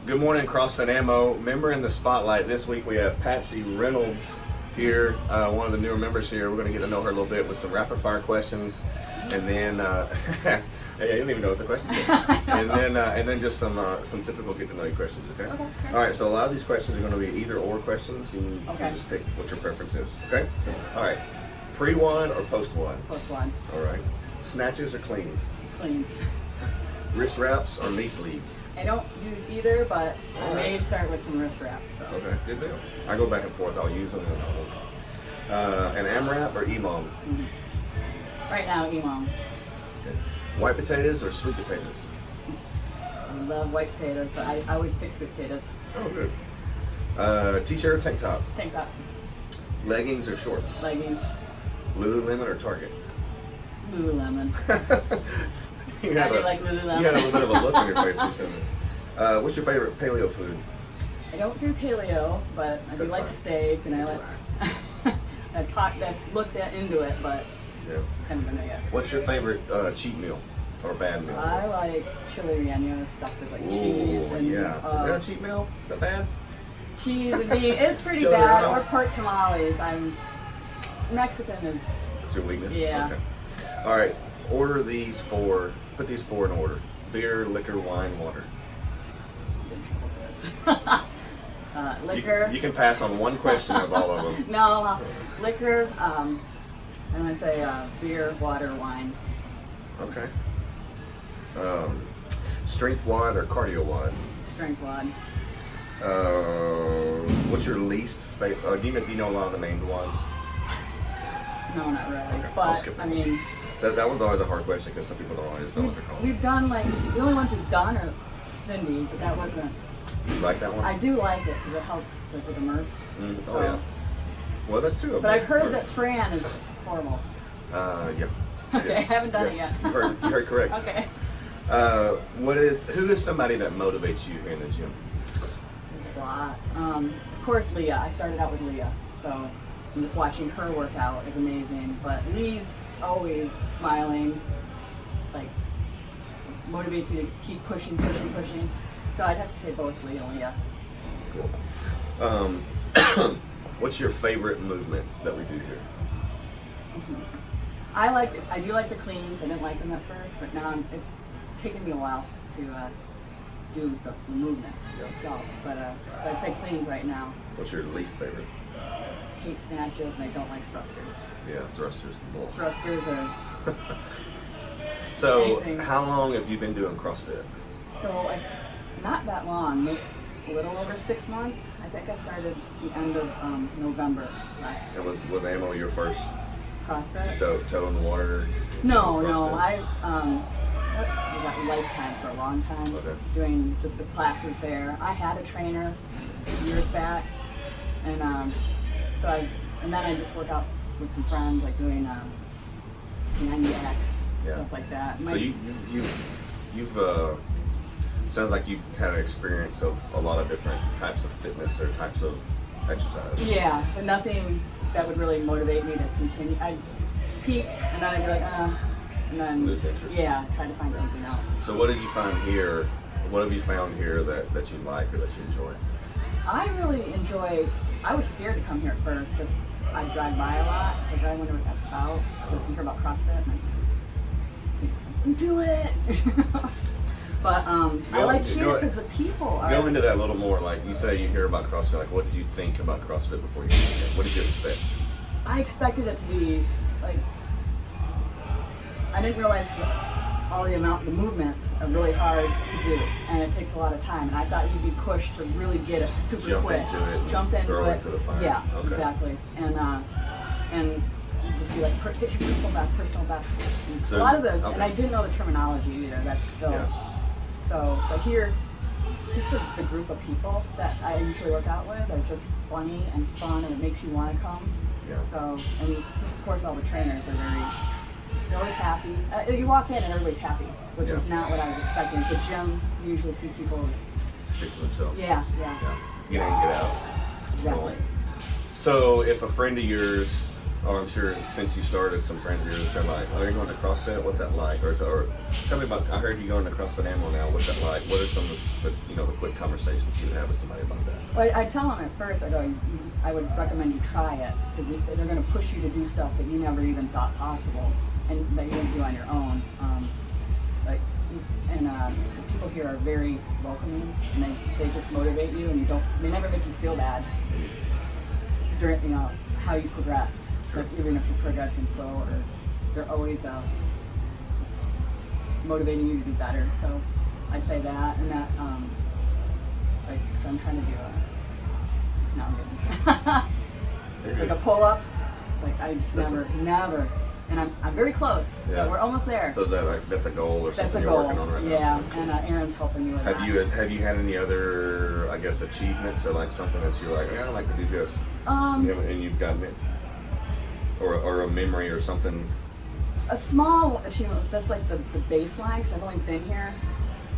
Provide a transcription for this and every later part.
Good morning, CrossFit Ammo. Member in the spotlight this week we have Patsi Reynolds here, one of the newer members here. We're going to get to know her a little bit with some rapid fire questions, and then hey, you don't even know what the questions are. and then just some typical get to know you questions. Okay. Okay. All right. So a lot of these questions are going to be either or questions, and you Okay. can just pick what your preference is. Okay. All right. Pre-one or post-one? Post-one. All right. Snatches or cleans? Cleans. Wrist wraps or knee sleeves? I don't use either, but I All may right. start with some wrist wraps. So. Okay, good deal. I go back and forth. I'll use them and I won't. An AMRAP or EMOM? Right now, Elon. Okay. White potatoes or sweet potatoes? I love white potatoes, but I always pick sweet potatoes. Oh, good. T-shirt or tank top? Tank top, Leggings or shorts? leggings, Lululemon or Target? Lululemon. You I had do a- like Lululemon. You had a little bit of a look on your face recently. What's your favorite paleo food? I don't do paleo, but I do That's like fine. steak, and I like. I've looked into it, but Yeah. kind of into it. What's your favorite cheat meal or bad meal? I like chili relleno stuffed with like Ooh, cheese and yeah. Is that a cheat meal? Is that bad? cheese and meat. It's pretty Chili bad. relleno. Or pork tamales. I'm Mexican is It's your weakness? Yeah. Okay. All right. Put these four in order. Beer, liquor, wine, water. liquor. You can pass on one question of all of them. No, liquor. And I say beer, water, wine. Okay. Strength wad or cardio wad? Strength wad. What's your least favorite? Do you know a lot of the named ones? No, not really. Okay, I'll But skip I that. mean, That one's always a hard question because some people don't always know what they're called. we've done like the only ones we've done are Cindy, but that wasn't. You like that one? I do like it because it helps with the mirth. Mm, So, oh yeah. Well, that's true. But I've heard that Fran is horrible. Yeah. Okay, I haven't done it Yes, yet. You heard correct. Okay. Who is somebody that motivates you in the gym? A lot. Of course, Leah. I started out with Leah, so I'm just watching her work out is amazing. But Lee's always smiling, like motivates you to keep pushing. So I'd have to say both Leah and Leah. Cool. What's your favorite movement that we do here? I do like the cleans. I didn't like them at first, but now it's taken me a while to do the movement itself. But so I'd say cleans right now. What's your least favorite? Hate snatches and I don't like thrusters. Yeah, thrusters. Bull. Thrusters are So, Anything. how long have you been doing CrossFit? so it's not that long, maybe a little over 6 months. I think I started the end of November last year. And was ammo your first CrossFit. toe in the water? No, with no, CrossFit? I was at Lifetime for a long time, Okay. doing just the classes there. I had a trainer years back, and then I just work out with some friends, like doing 90X, Yeah. stuff like that. So you've sounds like you've had an experience of a lot of different types of fitness or types of exercise. Yeah, but nothing that would really motivate me to continue. I'd peak, and then I'd be like, and then Lose interest. yeah, try to find something else. So what did you find here? What have you found here that you like or that you enjoy? I really enjoy. I was scared to come here at first because I drive by a lot. It's like I wonder what that's about. Because you hear about CrossFit and do it. But I like here because the people are. Go into that a little more. Like you say, you hear about CrossFit. Like, what did you think about CrossFit before you came here? What did you expect? I expected it to be like. I didn't realize the movements are really hard to do, and it takes a lot of time. And I thought you'd be pushed to really get it super Jump quick. into it and Jump into throw it. into the fire. Yeah, Okay. exactly. And just be like, get your personal best. And So- a lot of the, okay. and I didn't know the terminology either. That's still. Yeah. So, but here, just the group of people that I usually work out with are just funny and fun, and it makes you want to come. Yeah. So, and of course, all the trainers are they're always happy. You walk in and everybody's happy, which is Yeah. not what I was expecting. At the gym, you usually see people just, Stick to themselves. yeah. Yeah. Get in, get out. Exactly. So if a friend of yours, or I'm sure since you started, some friends of yours are like, "Oh, you're going to CrossFit? What's that like?" Or tell me about. I heard you going to CrossFit Ammo now. What's that like? What are some of the quick comments conversation that you would have with somebody about that? Well, I tell them at first, I would recommend you try it because they're going to push you to do stuff that you never even thought possible and that you wouldn't do on your own. The people here are very welcoming, and they just motivate you, and they never make you feel bad during how you progress. Sure. Like, even if you're progressing slow, or they're always just motivating you to do better. So I'd say that, and that so I'm trying to do like a pull up. Like I just never. And I'm very close, so we're almost there. So is that that's a goal or something you're working on right now? Yeah, and Aaron's helping me with that. Have you had any other, I guess, achievements or like something that you're like, I'd like to do this, and you've gotten it, or a memory or something? A small achievement was just like the baseline, because I've only been here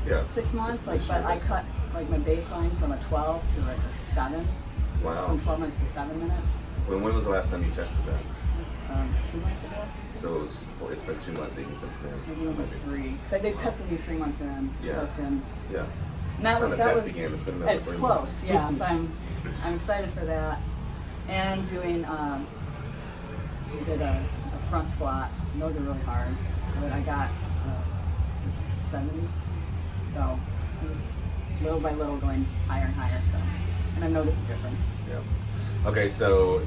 6 months. But I cut like my baseline from a 12 to like a 7. Wow. From 12 minutes to 7 minutes. When was the last time you tested that? 2 months ago. So it's been 2 months even since then. Maybe almost 3. Because they tested me 3 months in, so it's been. Yeah. And that was again. It's been another 3 close. months. Yeah. So I'm excited for that, and doing we did a front squat. And those are really hard, but I got 70. So I'm just little by little going higher and higher. So, and I've noticed a difference. Yeah. Okay. So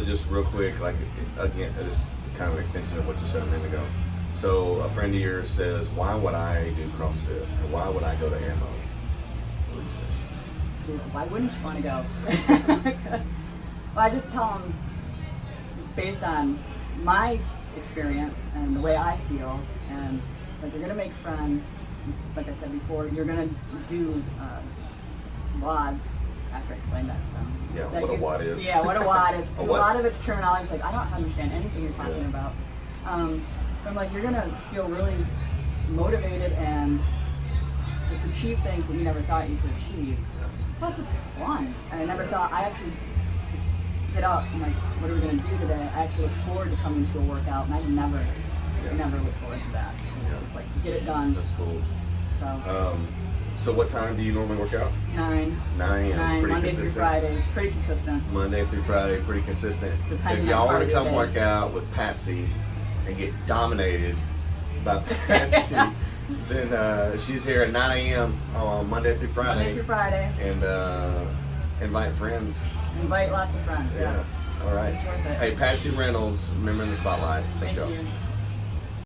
just real quick, like again, it's kind of an extension of what you said a minute ago. So a friend of yours says, "Why would I do CrossFit? Or why would I go to ammo?" What do you say? Why wouldn't you want to go? Well, I just tell them, just based on my experience and the way I feel, and like you're gonna make friends. Like I said before, you're gonna do WODs. After I explained that to them. Yeah, what a WOD is. Yeah, what a WOD is. A A lot of its terminology is like, I don't understand anything you're talking about. But I'm like, you're gonna feel really motivated and just achieve things that you never thought you could achieve. Plus, it's fun. And I never thought, I actually get up and like, what are we gonna do today? I actually look forward to coming to a workout, and I never look forward to that. It's just like, get it done. That's cool. So. So what time do you normally work out? 9. 9. Pretty Monday consistent. through Fridays. Pretty consistent. Monday through Friday, pretty consistent. Depending if y'all on want to come cardio work day. out with Patsi and get dominated by Patsi, then she's here at 9 a.m. on Monday through Friday. Monday through Friday. And invite friends. Invite lots of friends, yes. All right. It's worth it. Hey, Patsi Reynolds, member in the spotlight. Thank y'all. You.